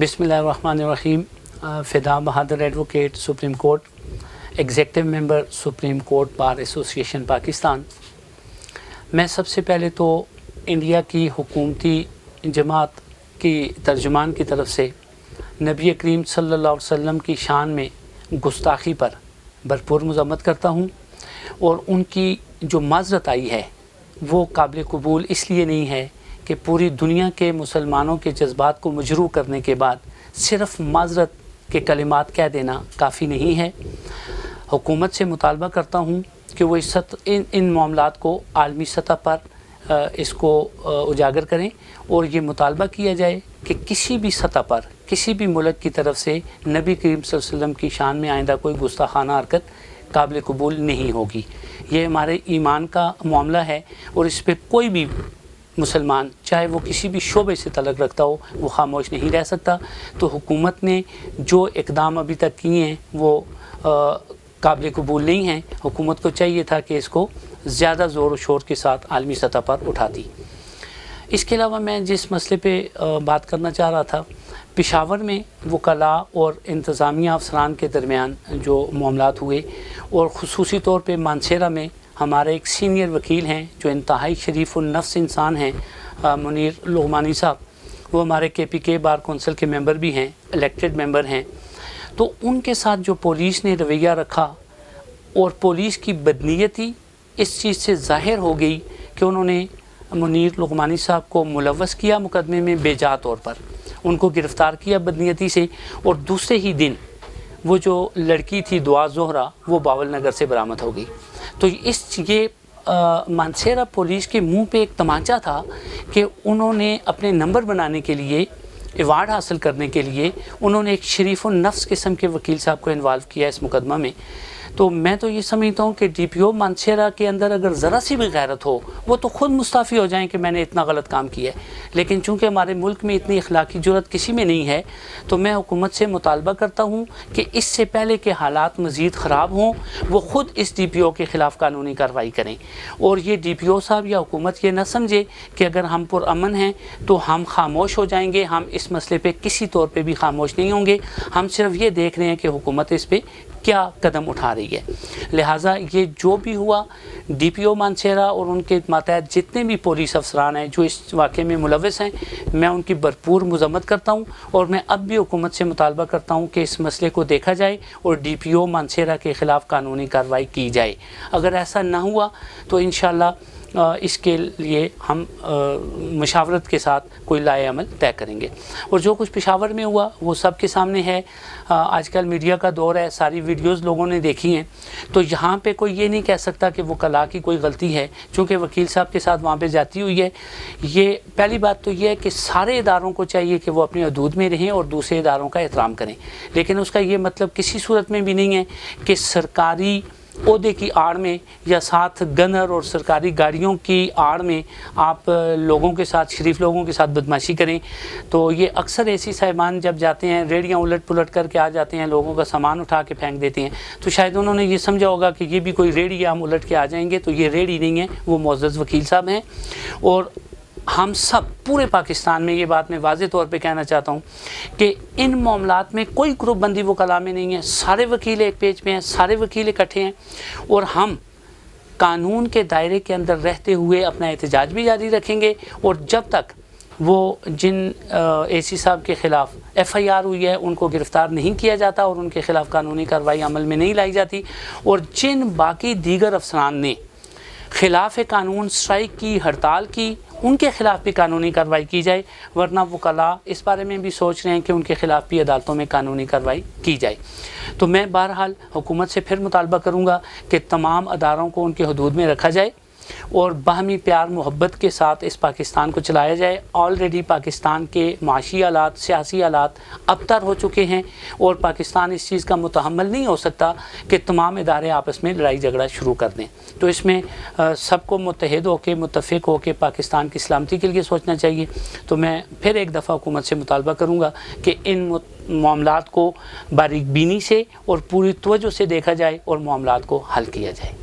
बिस्मिल्लाहिर्रहमानिर्रहीम। Fida Bahadur advocate, supreme court, executive member, supreme court bar association Pakistan. मैं सबसे पहले तो इंडिया की हुकूमती जमात की तर्जुमान की तरफ से नबी करीम सल्लल्लाहु अलैहि वसल्लम की शान में गुस्ताखी पर भरपूर मज़म्मत करता हूँ और उनकी जो माज़रत आई है वो काबिल कबूल इसलिए नहीं है कि पूरी दुनिया के मुसलमानों के जज्बात को मजरूह करने के बाद सिर्फ़ माज़रत के कलिमात कह देना काफ़ी नहीं है। हुकूमत से मुतालबा करता हूँ कि वो इन मामलात को आलमी सतह पर इसको उजागर करें और ये मुतालबा किया जाए कि किसी भी सतह पर किसी भी मुल्क की तरफ से नबी करीम सल्लल्लाहु अलैहि वसल्लम की शान में आइंदा कोई गुस्ताखाना हरकत काबिल कबूल नहीं होगी। ये हमारे ईमान का मामला है और इस पर कोई भी मुसलमान चाहे वो किसी भी शोबे से तलक रखता हो वो खामोश नहीं रह सकता। तो हुकूमत ने जो इक़दाम अभी तक किए हैं वो काबिल कबूल नहीं हैं। हुकूमत को चाहिए था कि इसको ज़्यादा ज़ोर व शोर के साथ आलमी सतह पर उठाती। इसके अलावा मैं जिस मसले पे बात करना चाह रहा था, पेशावर में वकला और इंतज़ामिया अफसरान के दरमियान जो मामलात हुए और ख़ुसूसी तौर पे मानसेरा में हमारे एक सीनियर वकील हैं जो इंतहाई शरीफ़ुल नफ्स इंसान हैं, मुनीर लुग़मानी साहब। वो हमारे KPK बार कौंसिल के मेंबर भी हैं, इलेक्टेड मेंबर हैं। तो उनके साथ जो पुलिस ने रवैया रखा और पुलिस की बदनीयती इस चीज़ से ज़ाहिर हो गई कि उन्होंने मुनीर लुग़मानी साहब को मुलव्वस किया मुकदमे में बेजा तौर पर, उनको गिरफ़्तार किया बदनीयती से और दूसरे ही दिन वो जो लड़की थी दुआ ज़ोहरा वो बावल नगर से बरामद हो गई। तो ये मानसेरा पुलिस के मुंह पे एक तमाचा था कि उन्होंने अपने नंबर बनाने के लिए, अवार्ड हासिल करने के लिए उन्होंने एक शरीफ़ुल नफ्स किस्म के वकील साहब को इन्वॉल्व किया इस मुकदमा में। तो मैं तो ये समझता हूँ कि DPO मानसेरा के अंदर अगर ज़रा सी भी गैरत हो वो तो ख़ुद मुस्ताफ़ी हो जाएं कि मैंने इतना गलत काम किया है। लेकिन चूँकि हमारे मुल्क में इतनी अखलाकी जुर्रत किसी में नहीं है तो मैं हुकूमत से मुतालबा करता हूँ कि इससे पहले कि हालात मज़ीद ख़राब हों वो ख़ुद इस DPO के ख़िलाफ़ कानूनी कार्रवाई करें और ये DPO साहब या हुकूमत ये ना समझे कि अगर हम पुरअमन हैं तो हम खामोश हो जाएंगे। हम इस मसले पर किसी तौर पर भी खामोश नहीं होंगे। हम सिर्फ ये देख रहे हैं कि हुकूमत इस पर क्या कदम उठा रही है। लिहाजा ये जो भी हुआ DPO मानसेरा और उनके मातहत जितने भी पुलिस अफसरान हैं जो इस वाक़े में मुलव्वस हैं, मैं उनकी भरपूर मज़म्मत करता हूँ और मैं अब भी हुकूमत से मुतालबा करता हूँ कि इस मसले को देखा जाए और DPO मानसेरा के ख़िलाफ़ कानूनी कार्रवाई की जाए। अगर ऐसा ना हुआ तो इंशाअल्लाह इसके लिए हम मशावरत के साथ कोई लाए अमल तय करेंगे। और जो कुछ पेशावर में हुआ वो सब के सामने है। आजकल मीडिया का दौर है, सारी वीडियोस लोगों ने देखी हैं। तो यहाँ पे कोई ये नहीं कह सकता कि वो वकला की कोई गलती है, चूँकि वकील साहब के साथ वहाँ पे जाती हुई है। ये पहली बात तो ये है कि सारे इदारों को चाहिए कि वो अपनी हदूद में रहें और दूसरे इदारों का एहतराम करें। लेकिन उसका ये मतलब किसी सूरत में भी नहीं है कि सरकारी ओहदे की आड़ में या साथ गनर और सरकारी गाड़ियों की आड़ में आप लोगों के साथ, शरीफ लोगों के साथ बदमाशी करें। तो ये अक्सर ऐसी साहिबान जब जाते हैं रेडियाँ उलट पुलट करके आ जाते हैं, लोगों का सामान उठा के फेंक देते हैं। तो शायद उन्होंने ये समझा होगा कि ये भी कोई रेडी है, हम उलट के आ जाएंगे। तो ये रेडी नहीं है, वो मुअज़्ज़ज़ वकील साहब हैं। और हम सब पूरे पाकिस्तान में ये बात मैं वाज़े तौर पे कहना चाहता हूँ कि इन मामलात में कोई ग्रुप बंदी वकला में नहीं है। सारे वकील एक पेज पे हैं, सारे वकील इकट्ठे हैं और हम कानून के दायरे के अंदर रहते हुए अपना एहतजाज भी जारी रखेंगे। और जब तक वो जिन AC साहब के ख़िलाफ़ FIR हुई है उनको गिरफ़्तार नहीं किया जाता और उनके ख़िलाफ़ कानूनी कार्रवाई अमल में नहीं लाई जाती और जिन बाकी दीगर अफसरान ने ख़िलाफ़ कानून स्ट्राइक की, हड़ताल की, उनके ख़िलाफ़ भी कानूनी कार्रवाई की जाए। वरना वकला इस बारे में भी सोच रहे हैं कि उनके ख़िलाफ़ भी अदालतों में कानूनी कार्रवाई की जाए। तो मैं बहरहाल हुकूमत से फिर मुतालबा करूँगा कि तमाम अदारों को उनके हदूद में रखा जाए और बाहमी प्यार मोहब्बत के साथ इस पाकिस्तान को चलाया जाए। ऑलरेडी पाकिस्तान के माशी हालात, सियासी हालात अबतर हो चुके हैं और पाकिस्तान इस चीज़ का मुतहम्मल नहीं हो सकता कि तमाम इदारे आपस में लड़ाई झगड़ा शुरू कर दें। तो इसमें सबको मुत्तहिद होकर, मुत्तफ़िक़ होकर पाकिस्तान की सलामती के लिए सोचना चाहिए। तो मैं फिर एक दफ़ा हुकूमत से मुतालबा करूँगा कि इन मामलात को बारीक बीनी से और पूरी तवज्जो से देखा जाए और मामलात को हल किया जाए।